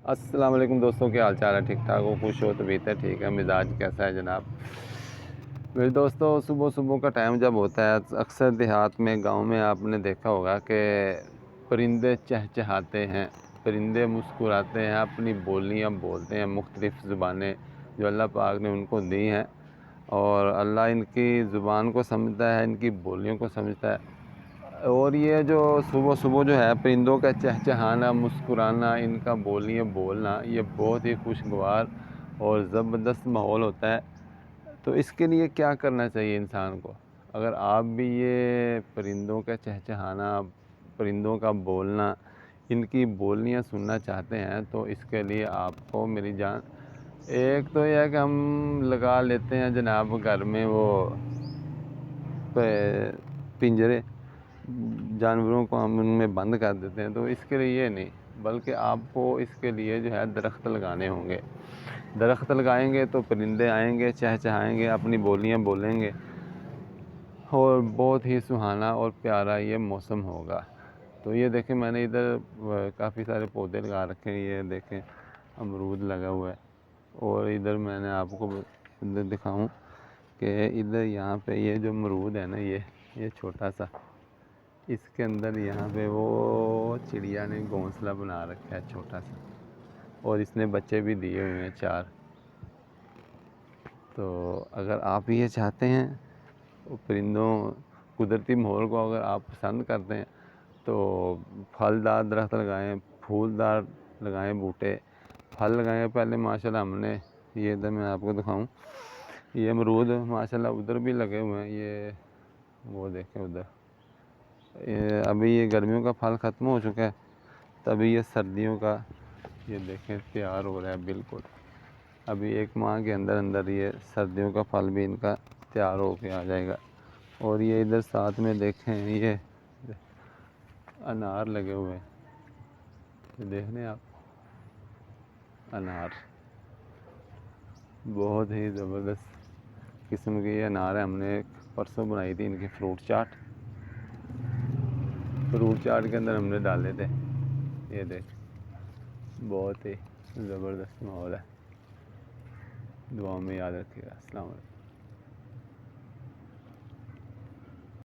السلام علیکم دوستوں، کیا حال چال ہے؟ ٹھیک ٹھاک ہو؟ خوش ہو؟ طبیعت ہے ٹھیک ہے؟ مزاج کیسا ہے جناب؟ میرے دوستوں، صبح کا ٹائم جب ہوتا ہے اکثر دیہات میں، گاؤں میں آپ نے دیکھا ہوگا کہ پرندے چہچہاتے ہیں، پرندے مسکراتے ہیں، اپنی بولیاں بولتے ہیں، مختلف زبانیں جو اللہ پاک نے ان کو دی ہیں، اور اللہ ان کی زبان کو سمجھتا ہے، ان کی بولیوں کو سمجھتا ہے۔ اور یہ جو صبح جو ہے پرندوں کا چہچہانا، مسکرانا، ان کا بولیاں بولنا، یہ بہت ہی خوشگوار اور زبردست ماحول ہوتا ہے۔ تو اس کے لیے کیا کرنا چاہیے انسان کو؟ اگر آپ بھی یہ پرندوں کا چہچہانا، پرندوں کا بولنا، ان کی بولیاں سننا چاہتے ہیں تو اس کے لیے آپ کو میری جان، ایک تو یہ ہے کہ ہم لگا لیتے ہیں جناب گھر میں وہ پنجرے، جانوروں کو ہم ان میں بند کر دیتے ہیں۔ تو اس کے لیے یہ نہیں، بلکہ آپ کو اس کے لیے جو ہے درخت لگانے ہوں گے۔ درخت لگائیں گے تو پرندے آئیں گے، چہچہائیں گے، اپنی بولیاں بولیں گے، اور بہت ہی سہانا اور پیارا یہ موسم ہوگا۔ تو یہ دیکھیں، میں نے ادھر کافی سارے پودے لگا رکھے ہیں۔ یہ دیکھیں امرود لگا ہوا ہے، اور ادھر میں نے آپ کو ادھر دکھاؤں کہ ادھر یہاں پہ یہ جو امرود ہے نا، یہ چھوٹا سا، اس کے اندر یہاں پہ وہ چڑیا نے گھونسلہ بنا رکھا ہے چھوٹا سا، اور اس نے بچے بھی دیے ہوئے ہیں 4۔ تو اگر آپ یہ چاہتے ہیں پرندوں، قدرتی ماحول کو اگر آپ پسند کرتے ہیں تو پھلدار درخت لگائیں، پھولدار لگائیں، بوٹے پھل لگائیں۔ پہلے ماشاءاللہ ہم نے یہ ادھر میں آپ کو دکھاؤں، یہ امرود ماشاءاللہ ادھر بھی لگے ہوئے ہیں۔ یہ وہ دیکھیں ادھر، ابھی یہ گرمیوں کا پھل ختم ہو چکا ہے، تبھی یہ سردیوں کا یہ دیکھیں تیار ہو رہا ہے بالکل۔ ابھی 1 ماہ کے اندر یہ سردیوں کا پھل بھی ان کا تیار ہو کے آ جائے گا۔ اور یہ ادھر ساتھ میں دیکھیں، یہ انار لگے ہوئے ہیں، یہ دیکھ لیں آپ، انار بہت ہی زبردست قسم کی یہ انار ہے۔ ہم نے پرسوں بنائی تھی ان کی فروٹ چاٹ کے اندر ہم نے ڈالے تھے۔ یہ دیکھ، بہت ہی زبردست ماحول ہے۔ دعاؤں میں یاد رکھیے گا۔ السلام علیکم۔